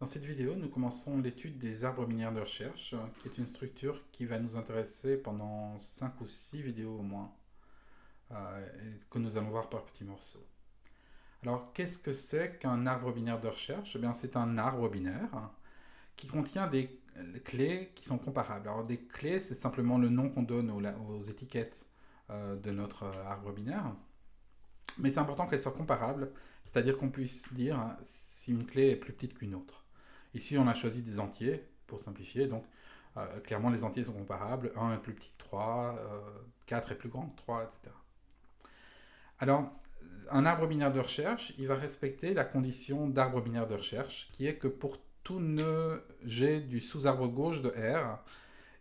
cette vidéo, nous commençons l'étude des arbres binaires de recherche, qui est une structure qui va nous intéresser pendant 5 ou 6 vidéos au moins, et que nous allons voir par petits morceaux. Alors, qu'est-ce que c'est qu'un arbre binaire de recherche? Eh bien, c'est un arbre binaire qui contient des clés qui sont comparables. Alors, des clés, c'est simplement le nom qu'on donne aux étiquettes de notre arbre binaire. Mais c'est important qu'elles soient comparables, c'est-à-dire qu'on puisse dire si une clé est plus petite qu'une autre. Ici, on a choisi des entiers, pour simplifier, donc clairement les entiers sont comparables, 1 est plus petit que 3, 4 est plus grand que 3, etc. Alors, un arbre binaire de recherche, il va respecter la condition d'arbre binaire de recherche, qui est que pour tout nœud G du sous-arbre gauche de R,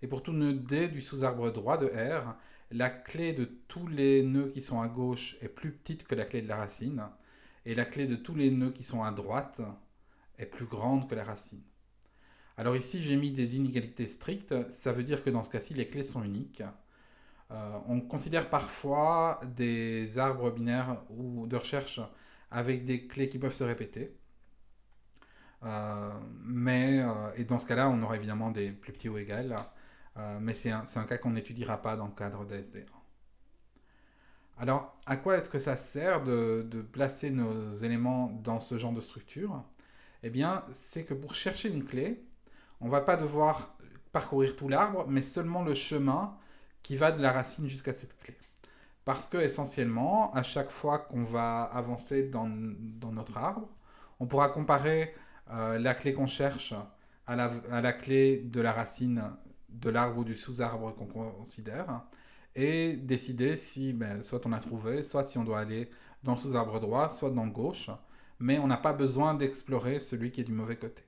et pour tout nœud D du sous-arbre droit de R, la clé de tous les nœuds qui sont à gauche est plus petite que la clé de la racine, et la clé de tous les nœuds qui sont à droite est plus grande que la racine. Alors ici, j'ai mis des inégalités strictes, ça veut dire que dans ce cas-ci, les clés sont uniques. On considère parfois des arbres binaires ou de recherche avec des clés qui peuvent se répéter. Et dans ce cas-là, on aura évidemment des plus petits ou égales. Mais c'est un cas qu'on n'étudiera pas dans le cadre d'ASD1. Alors, à quoi est-ce que ça sert de placer nos éléments dans ce genre de structure? Eh bien, c'est que pour chercher une clé, on ne va pas devoir parcourir tout l'arbre, mais seulement le chemin qui va de la racine jusqu'à cette clé. Parce que, essentiellement, à chaque fois qu'on va avancer dans notre arbre, on pourra comparer la clé qu'on cherche à la clé de la racine de l'arbre ou du sous-arbre qu'on considère, et décider si soit on a trouvé, soit si on doit aller dans le sous-arbre droit, soit dans le gauche, mais on n'a pas besoin d'explorer celui qui est du mauvais côté.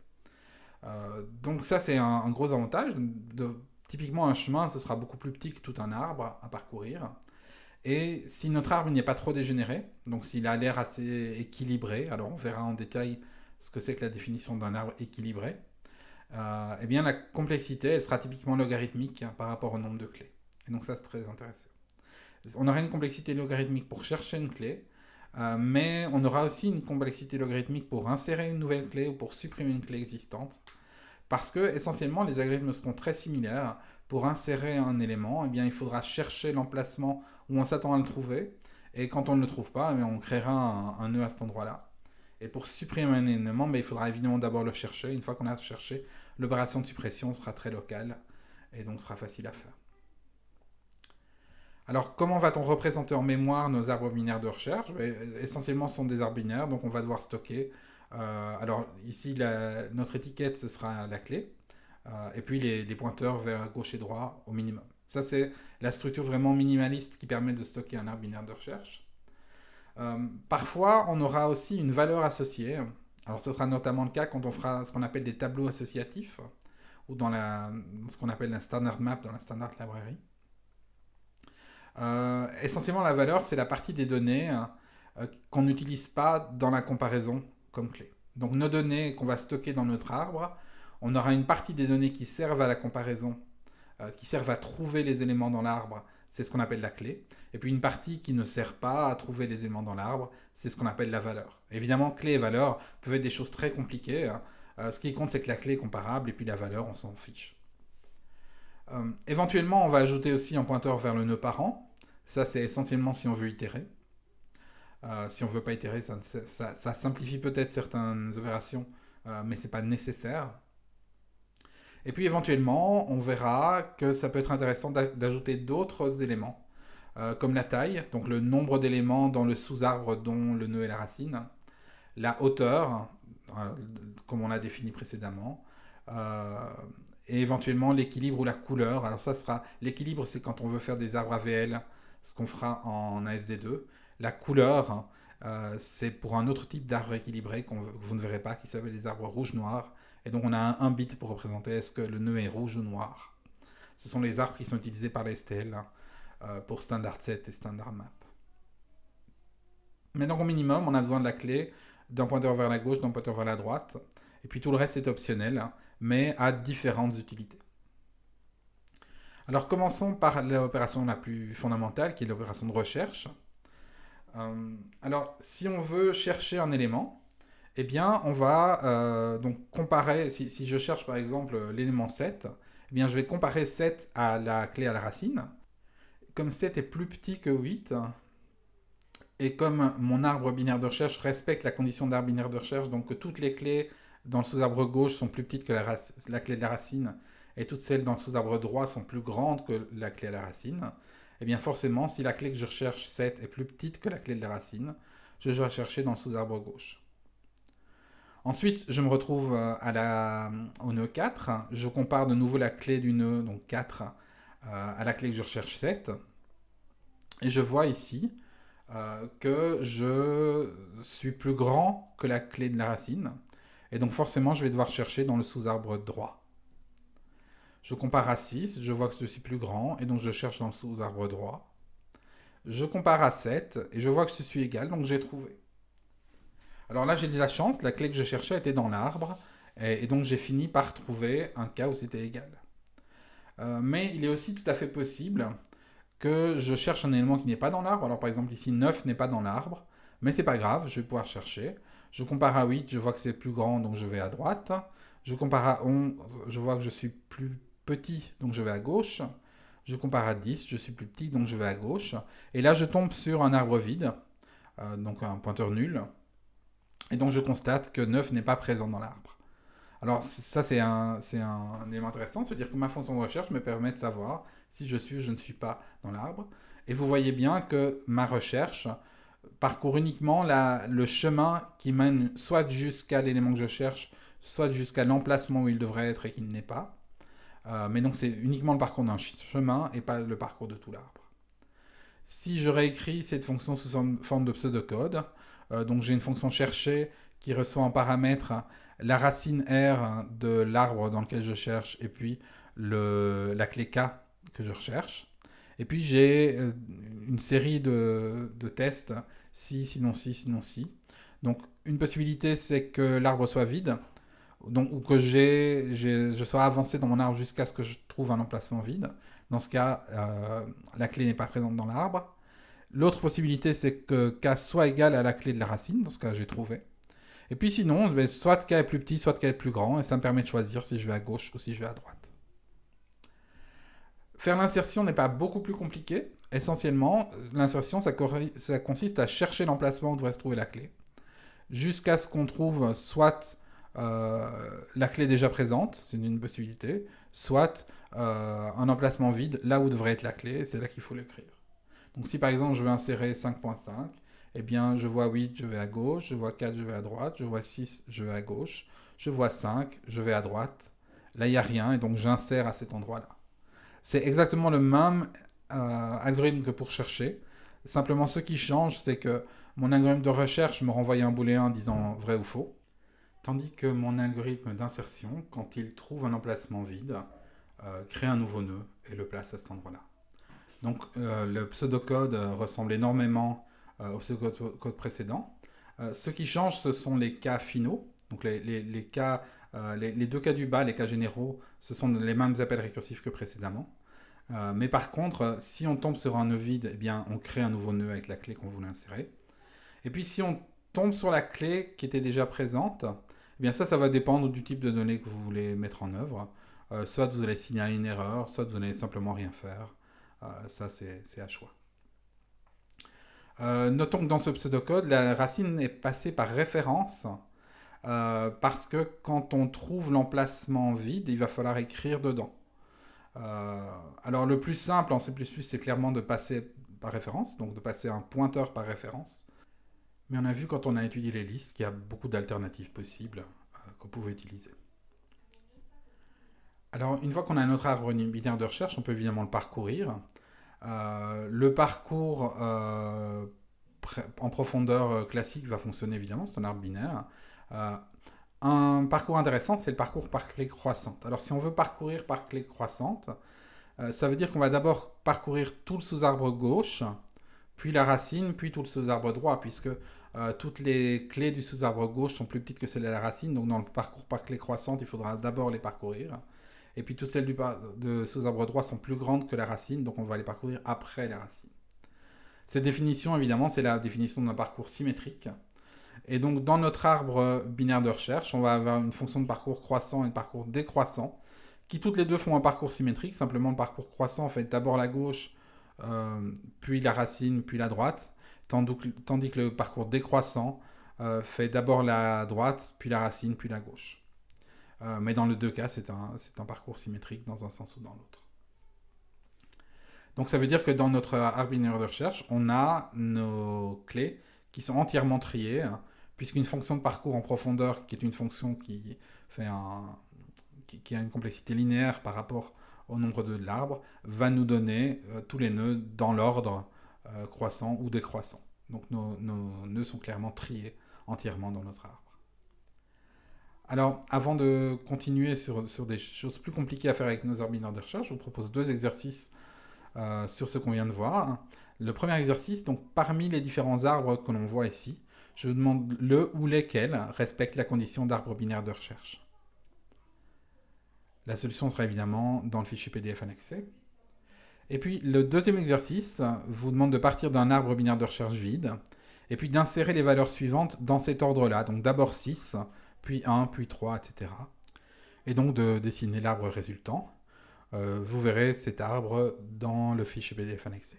Donc ça, c'est un gros avantage. Typiquement, un chemin, ce sera beaucoup plus petit que tout un arbre à parcourir. Et si notre arbre n'est pas trop dégénéré, donc s'il a l'air assez équilibré, alors on verra en détail ce que c'est que la définition d'un arbre équilibré, eh bien la complexité, elle sera typiquement logarithmique par rapport au nombre de clés. Et donc ça, c'est très intéressant. On aura une complexité logarithmique pour chercher une clé, mais on aura aussi une complexité logarithmique pour insérer une nouvelle clé ou pour supprimer une clé existante. Parce que, essentiellement, les algorithmes seront très similaires. Pour insérer un élément, eh bien, il faudra chercher l'emplacement où on s'attend à le trouver. Et quand on ne le trouve pas, eh bien, on créera un nœud à cet endroit-là. Et pour supprimer un élément, il faudra évidemment d'abord le chercher. Une fois qu'on a cherché, l'opération de suppression sera très locale et donc sera facile à faire. Alors, comment va-t-on représenter en mémoire nos arbres binaires de recherche? Essentiellement, ce sont des arbres binaires, donc on va devoir stocker. Alors, ici, notre étiquette, ce sera la clé, et puis les pointeurs vers gauche et droit au minimum. Ça, c'est la structure vraiment minimaliste qui permet de stocker un arbre binaire de recherche. Parfois, on aura aussi une valeur associée. Alors, ce sera notamment le cas quand on fera ce qu'on appelle des tableaux associatifs, ou dans ce qu'on appelle la standard map dans la standard library. Essentiellement, la valeur, c'est la partie des données qu'on n'utilise pas dans la comparaison comme clé. Donc nos données qu'on va stocker dans notre arbre, on aura une partie des données qui servent à la comparaison, qui servent à trouver les éléments dans l'arbre, c'est ce qu'on appelle la clé. Et puis une partie qui ne sert pas à trouver les éléments dans l'arbre, c'est ce qu'on appelle la valeur. Évidemment, clé et valeur peuvent être des choses très compliquées. Ce qui compte, c'est que la clé est comparable et puis la valeur, on s'en fiche. Éventuellement, on va ajouter aussi un pointeur vers le nœud parent. Ça, c'est essentiellement si on veut itérer. Si on ne veut pas itérer, ça simplifie peut-être certaines opérations, mais ce n'est pas nécessaire. Et puis éventuellement, on verra que ça peut être intéressant d'ajouter d'autres éléments, comme la taille, donc le nombre d'éléments dans le sous-arbre dont le nœud est la racine, la hauteur, comme on l'a défini précédemment, et éventuellement l'équilibre ou la couleur. Alors ça sera l'équilibre, c'est quand on veut faire des arbres AVL, ce qu'on fera en ASD2. La couleur, c'est pour un autre type d'arbre équilibré que vous ne verrez pas, qui s'appelle les arbres rouge-noir. Et donc on a un bit pour représenter est-ce que le nœud est rouge ou noir. Ce sont les arbres qui sont utilisés par les STL pour standard set et standard map. Mais donc au minimum, on a besoin de la clé, d'un pointeur vers la gauche, d'un pointeur vers la droite. Et puis tout le reste est optionnel, mais a différentes utilités. Alors commençons par l'opération la plus fondamentale, qui est l'opération de recherche. Alors si on veut chercher un élément, eh bien, on va donc comparer, si je cherche par exemple l'élément 7, eh bien, je vais comparer 7 à la clé à la racine. Comme 7 est plus petit que 8, et comme mon arbre binaire de recherche respecte la condition d'arbre binaire de recherche, donc que toutes les clés dans le sous-arbre gauche sont plus petites que la clé de la racine, et toutes celles dans le sous-arbre droit sont plus grandes que la clé à la racine, eh bien forcément, si la clé que je recherche, 7, est plus petite que la clé de la racine, je dois chercher dans le sous-arbre gauche. Ensuite, je me retrouve au nœud 4. Je compare de nouveau la clé du nœud, donc 4, à la clé que je recherche, 7. Et je vois ici que je suis plus grand que la clé de la racine. Et donc forcément, je vais devoir chercher dans le sous-arbre droit. Je compare à 6, je vois que je suis plus grand, et donc je cherche dans le sous-arbre droit. Je compare à 7, et je vois que je suis égal, donc j'ai trouvé. Alors là, j'ai de la chance, la clé que je cherchais était dans l'arbre, et donc j'ai fini par trouver un cas où c'était égal. Mais il est aussi tout à fait possible que je cherche un élément qui n'est pas dans l'arbre. Alors par exemple ici 9 n'est pas dans l'arbre, mais c'est pas grave, je vais pouvoir chercher. Je compare à 8, je vois que c'est plus grand, donc je vais à droite. Je compare à 11, je vois que je suis plus petit, donc je vais à gauche. Je compare à 10, je suis plus petit, donc je vais à gauche. Et là, je tombe sur un arbre vide, donc un pointeur nul. Et donc je constate que 9 n'est pas présent dans l'arbre. Alors ça c'est un élément intéressant, c'est-à-dire que ma fonction de recherche me permet de savoir si je suis ou je ne suis pas dans l'arbre. Et vous voyez bien que ma recherche parcourt uniquement le chemin qui mène soit jusqu'à l'élément que je cherche, soit jusqu'à l'emplacement où il devrait être et qu'il n'est pas. Mais donc c'est uniquement le parcours d'un chemin et pas le parcours de tout l'arbre. Si je réécris cette fonction sous forme de pseudocode, donc j'ai une fonction chercher qui reçoit en paramètre la racine R de l'arbre dans lequel je cherche et puis la clé K que je recherche. Et puis j'ai une série de tests, si, sinon si, sinon si. Donc une possibilité c'est que l'arbre soit vide, donc, ou que je sois avancé dans mon arbre jusqu'à ce que je trouve un emplacement vide. Dans ce cas, la clé n'est pas présente dans l'arbre. L'autre possibilité, c'est que K soit égal à la clé de la racine. Dans ce cas, j'ai trouvé. Et puis sinon, soit K est plus petit, soit K est plus grand. Et ça me permet de choisir si je vais à gauche ou si je vais à droite. Faire l'insertion n'est pas beaucoup plus compliqué. Essentiellement, l'insertion, ça consiste à chercher l'emplacement où devrait se trouver la clé. Jusqu'à ce qu'on trouve soit la clé déjà présente, c'est une possibilité, soit un emplacement vide, là où devrait être la clé, c'est là qu'il faut l'écrire. Donc si par exemple je veux insérer 5.5, eh bien je vois 8, je vais à gauche, je vois 4, je vais à droite, je vois 6, je vais à gauche, je vois 5, je vais à droite. Là il n'y a rien et donc j'insère à cet endroit-là. C'est exactement le même algorithme que pour chercher. Simplement ce qui change, c'est que mon algorithme de recherche me renvoie un booléen disant vrai ou faux, tandis que mon algorithme d'insertion, quand il trouve un emplacement vide, crée un nouveau nœud et le place à cet endroit-là. Donc le pseudocode ressemble énormément au pseudocode précédent. Ce qui change, ce sont les cas finaux. Donc les deux cas du bas, les cas généraux, ce sont les mêmes appels récursifs que précédemment. Mais par contre, si on tombe sur un nœud vide, eh bien, on crée un nouveau nœud avec la clé qu'on voulait insérer. Et puis si on tombe sur la clé qui était déjà présente, eh bien ça va dépendre du type de données que vous voulez mettre en œuvre. Soit vous allez signaler une erreur, soit vous allez simplement rien faire. Ça, c'est à choix. Notons que dans ce pseudocode, la racine est passée par référence parce que quand on trouve l'emplacement vide, il va falloir écrire dedans. Alors le plus simple en C++, c'est clairement de passer par référence, donc de passer un pointeur par référence. Mais on a vu quand on a étudié les listes qu'il y a beaucoup d'alternatives possibles qu'on pouvait utiliser. Alors une fois qu'on a notre arbre binaire de recherche, on peut évidemment le parcourir. Le parcours en profondeur classique va fonctionner évidemment, c'est un arbre binaire. Un parcours intéressant, c'est le parcours par clé croissante. Alors si on veut parcourir par clé croissante, ça veut dire qu'on va d'abord parcourir tout le sous-arbre gauche, puis la racine, puis tout le sous-arbre droit, puisque toutes les clés du sous-arbre gauche sont plus petites que celles de la racine, donc dans le parcours par clé croissante, il faudra d'abord les parcourir. Et puis toutes celles de sous-arbre droit sont plus grandes que la racine, donc on va les parcourir après la racine. Cette définition, évidemment, c'est la définition d'un parcours symétrique. Et donc, dans notre arbre binaire de recherche, on va avoir une fonction de parcours croissant et de parcours décroissant, qui toutes les deux font un parcours symétrique. Simplement, le parcours croissant fait d'abord la gauche, puis la racine, puis la droite, tandis que le parcours décroissant fait d'abord la droite, puis la racine, puis la gauche. Mais dans les deux cas, c'est un parcours symétrique dans un sens ou dans l'autre. Donc ça veut dire que dans notre arbre binaire de recherche, on a nos clés qui sont entièrement triées, hein, puisqu'une fonction de parcours en profondeur, qui est une fonction qui a une complexité linéaire par rapport au nombre de l'arbre, va nous donner tous les nœuds dans l'ordre croissant ou décroissant. Donc nos nœuds sont clairement triés entièrement dans notre arbre. Alors, avant de continuer sur des choses plus compliquées à faire avec nos arbres binaires de recherche, je vous propose deux exercices sur ce qu'on vient de voir. Le premier exercice, donc parmi les différents arbres que l'on voit ici, je vous demande le ou lesquels respectent la condition d'arbre binaire de recherche. La solution sera évidemment dans le fichier PDF annexé. Et puis le deuxième exercice vous demande de partir d'un arbre binaire de recherche vide, et puis d'insérer les valeurs suivantes dans cet ordre-là. Donc d'abord 6, puis 1, puis 3, etc. Et donc de dessiner l'arbre résultant. Vous verrez cet arbre dans le fichier PDF annexé.